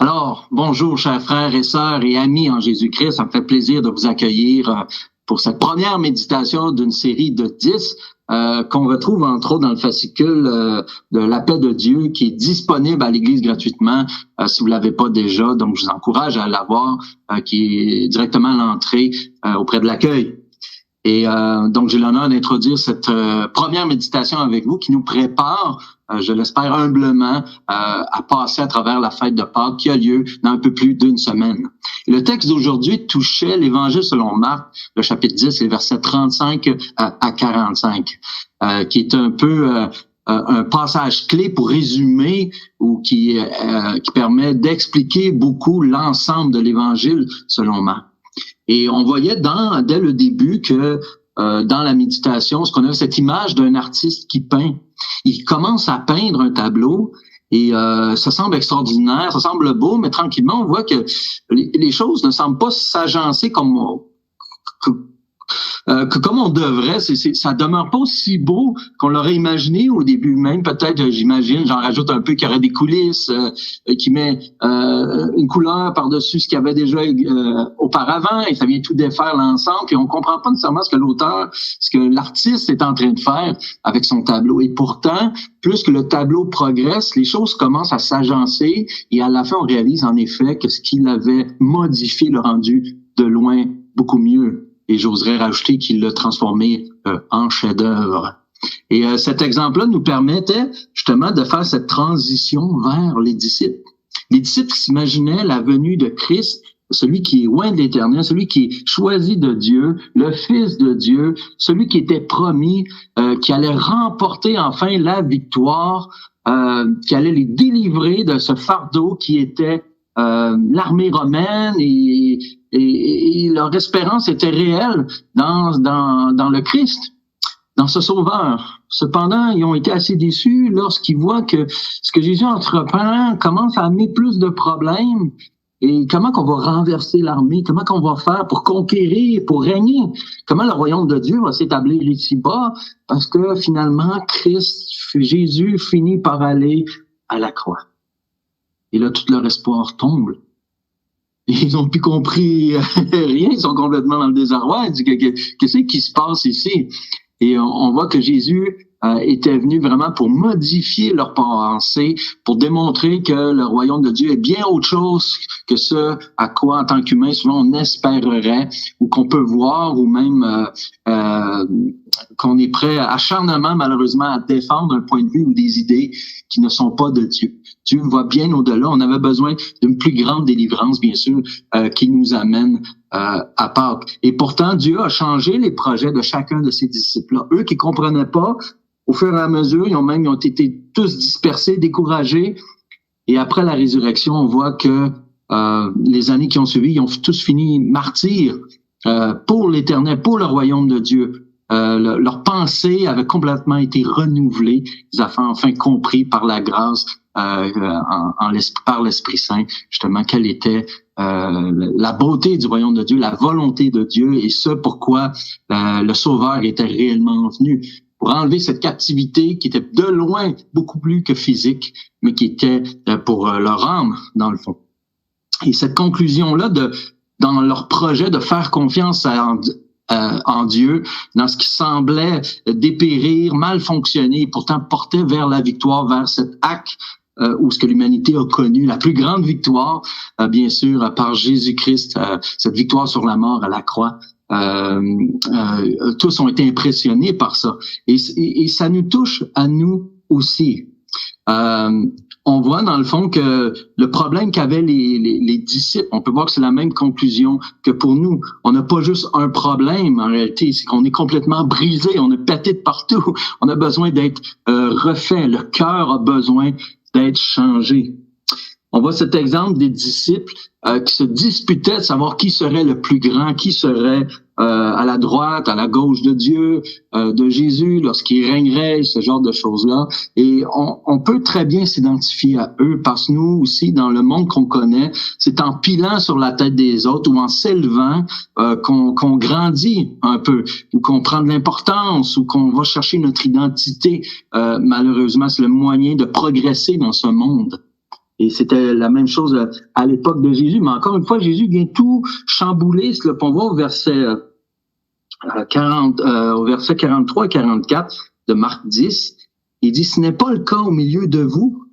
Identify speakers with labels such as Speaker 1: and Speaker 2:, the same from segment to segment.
Speaker 1: Alors, bonjour, chers frères et sœurs et amis en Jésus-Christ. Ça me fait plaisir de vous accueillir pour cette première méditation d'une série de 10 qu'on retrouve entre autres dans le fascicule de la paix de Dieu qui est disponible à l'Église gratuitement si vous l'avez pas déjà. Donc, je vous encourage à l'avoir, qui est directement à l'entrée auprès de l'accueil. Et donc, j'ai l'honneur d'introduire cette première méditation avec vous qui nous prépare, je l'espère humblement, à passer à travers la fête de Pâques qui a lieu dans un peu plus d'une semaine. Et le texte d'aujourd'hui touchait l'Évangile selon Marc, le chapitre 10, les versets 35 à 45, qui est un peu un passage clé pour résumer ou qui permet d'expliquer beaucoup l'ensemble de l'Évangile selon Marc. Et on voyait dès le début que dans la méditation, ce qu'on a cette image d'un artiste qui peint. Il commence à peindre un tableau et ça semble extraordinaire, ça semble beau, mais tranquillement, on voit que les choses ne semblent pas s'agencer comme on devrait. Ça demeure pas aussi beau qu'on l'aurait imaginé au début. Même peut-être, j'imagine, j'en rajoute un peu qu'il y aurait des coulisses, qui met une couleur par-dessus ce qu'il y avait déjà auparavant, et ça vient tout défaire l'ensemble. Puis on comprend pas nécessairement ce que l'artiste est en train de faire avec son tableau. Et pourtant, plus que le tableau progresse, les choses commencent à s'agencer, et à la fin, on réalise en effet que ce qu'il avait modifié le rendu de loin beaucoup mieux. Et j'oserais rajouter qu'il l'a transformé en chef-d'œuvre. Et cet exemple-là nous permettait justement de faire cette transition vers les disciples. Les disciples s'imaginaient la venue de Christ, celui qui est loin de l'Éternel, celui qui est choisi de Dieu, le Fils de Dieu, celui qui était promis, qui allait remporter enfin la victoire, qui allait les délivrer de ce fardeau qui était l'armée romaine, et leur espérance était réelle dans le Christ, dans ce Sauveur. Cependant, ils ont été assez déçus lorsqu'ils voient que ce que Jésus entreprend commence à amener plus de problèmes. Et comment qu'on va renverser l'armée? Comment qu'on va faire pour conquérir, pour régner? Comment le royaume de Dieu va s'établir ici-bas? Parce que finalement, Jésus finit par aller à la croix. Et là, tout leur espoir tombe. Ils n'ont plus compris rien, ils sont complètement dans le désarroi. Ils disent, qu'est-ce qui se passe ici? Et on voit que Jésus était venu vraiment pour modifier leur pensée, pour démontrer que le royaume de Dieu est bien autre chose que ce à quoi, en tant qu'humain, souvent on espérerait, ou qu'on peut voir, ou même qu'on est prêt acharnement, malheureusement, à défendre un point de vue ou des idées qui ne sont pas de Dieu. Dieu va bien au-delà. On avait besoin d'une plus grande délivrance, bien sûr, qui nous amène à Pâques. Et pourtant, Dieu a changé les projets de chacun de ses disciples-là. Eux qui comprenaient pas, au fur et à mesure, ils ont été tous dispersés, découragés. Et après la résurrection, on voit que les années qui ont suivi, ils ont tous fini martyrs pour l'Éternel, pour le royaume de Dieu. Leur pensée avait complètement été renouvelée. Ils avaient enfin compris par la grâce, par l'Esprit Saint, justement, quelle était la beauté du royaume de Dieu, la volonté de Dieu, et ce pourquoi le Sauveur était réellement venu, pour enlever cette captivité qui était de loin beaucoup plus que physique, mais qui était pour leur âme, dans le fond. Et cette conclusion-là, dans leur projet de faire confiance en Dieu, dans ce qui semblait dépérir, mal fonctionner, et pourtant portait vers la victoire, vers cet acte où ce que l'humanité a connu, la plus grande victoire, bien sûr, par Jésus-Christ, cette victoire sur la mort à la croix. Tous ont été impressionnés par ça. Et ça nous touche à nous aussi. On voit dans le fond que le problème qu'avaient les disciples, on peut voir que c'est la même conclusion que pour nous. On n'a pas juste un problème en réalité, c'est qu'on est complètement brisé, on est pété de partout. On a besoin d'être refait, le cœur a besoin d'être changé. On voit cet exemple des disciples qui se disputaient de savoir qui serait le plus grand, qui serait à la droite, à la gauche de Dieu, de Jésus, lorsqu'il régnerait, ce genre de choses-là. Et on peut très bien s'identifier à eux, parce que nous aussi, dans le monde qu'on connaît, c'est en pilant sur la tête des autres ou en s'élevant qu'on grandit un peu, ou qu'on prend de l'importance, ou qu'on va chercher notre identité. Malheureusement, c'est le moyen de progresser dans ce monde. Et c'était la même chose à l'époque de Jésus. Mais encore une fois, Jésus vient tout chambouler. C'est là qu'on voit au verset 43 et 44 de Marc 10. Il dit, ce n'est pas le cas au milieu de vous,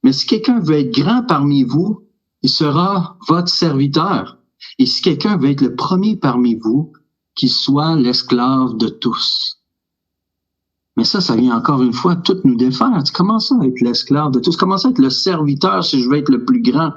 Speaker 1: mais si quelqu'un veut être grand parmi vous, il sera votre serviteur. Et si quelqu'un veut être le premier parmi vous, qu'il soit l'esclave de tous. Mais ça vient encore une fois tout nous défaire. Comment ça être l'esclave de tous? Comment ça être le serviteur si je veux être le plus grand?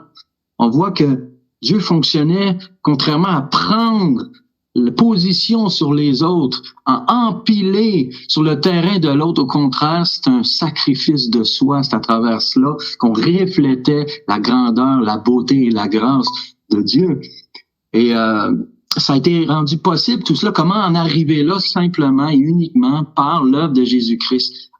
Speaker 1: On voit que Dieu fonctionnait contrairement à prendre la position sur les autres, à empiler sur le terrain de l'autre. Au contraire, c'est un sacrifice de soi. C'est à travers cela qu'on reflétait la grandeur, la beauté et la grâce de Dieu. Et ça a été rendu possible, tout cela. Comment en arriver là simplement et uniquement par l'œuvre de Jésus-Christ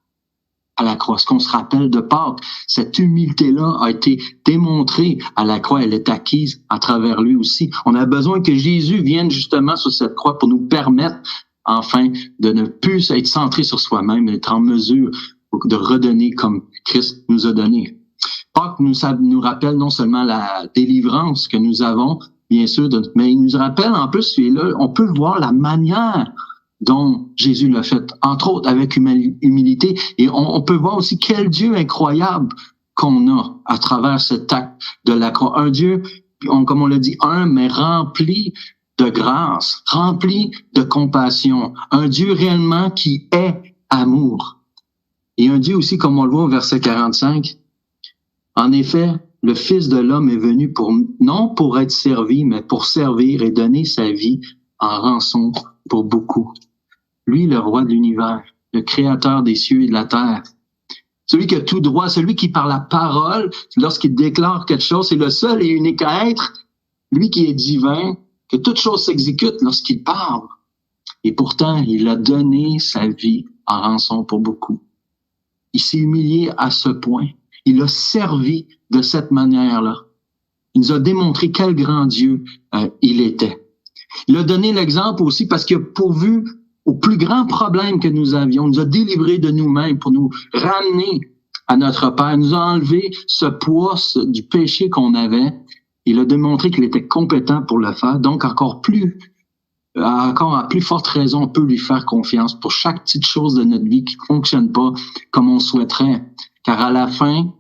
Speaker 1: à la croix? Ce qu'on se rappelle de Pâques, cette humilité-là a été démontrée à la croix. Elle est acquise à travers lui aussi. On a besoin que Jésus vienne justement sur cette croix pour nous permettre enfin de ne plus être centré sur soi-même, mais être en mesure de redonner comme Christ nous a donné. Pâques nous rappelle non seulement la délivrance que nous avons, bien sûr, mais il nous rappelle en plus, là, on peut voir la manière dont Jésus l'a fait, entre autres avec humilité, et on peut voir aussi quel Dieu incroyable qu'on a à travers cet acte de la croix. Un Dieu, comme on l'a dit, mais rempli de grâce, rempli de compassion. Un Dieu réellement qui est amour. Et un Dieu aussi, comme on le voit au verset 45, en effet, le Fils de l'homme est venu non pour être servi, mais pour servir et donner sa vie en rançon pour beaucoup. Lui, le roi de l'univers, le créateur des cieux et de la terre, celui qui a tout droit, celui qui par la parole, lorsqu'il déclare quelque chose, c'est le seul et unique être, lui qui est divin, que toute chose s'exécute lorsqu'il parle. Et pourtant, il a donné sa vie en rançon pour beaucoup. Il s'est humilié à ce point. Il a servi de cette manière-là. Il nous a démontré quel grand Dieu il était. Il a donné l'exemple aussi parce qu'il a pourvu au plus grand problème que nous avions. Il nous a délivrés de nous-mêmes pour nous ramener à notre Père. Il nous a enlevé ce poids du péché qu'on avait. Il a démontré qu'il était compétent pour le faire. Donc, encore à plus forte raison, on peut lui faire confiance pour chaque petite chose de notre vie qui ne fonctionne pas comme on souhaiterait. Car à la fin,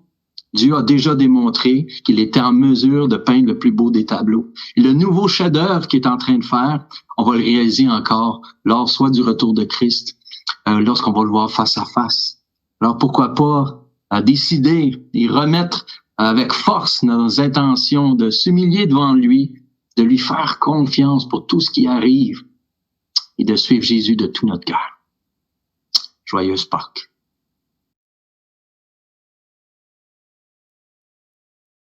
Speaker 1: Dieu a déjà démontré qu'il était en mesure de peindre le plus beau des tableaux. Et le nouveau chef-d'œuvre qu'il est en train de faire, on va le réaliser encore lors soit du retour de Christ, lorsqu'on va le voir face à face. Alors pourquoi pas décider et remettre avec force nos intentions de s'humilier devant lui, de lui faire confiance pour tout ce qui arrive et de suivre Jésus de tout notre cœur. Joyeuse Pâques.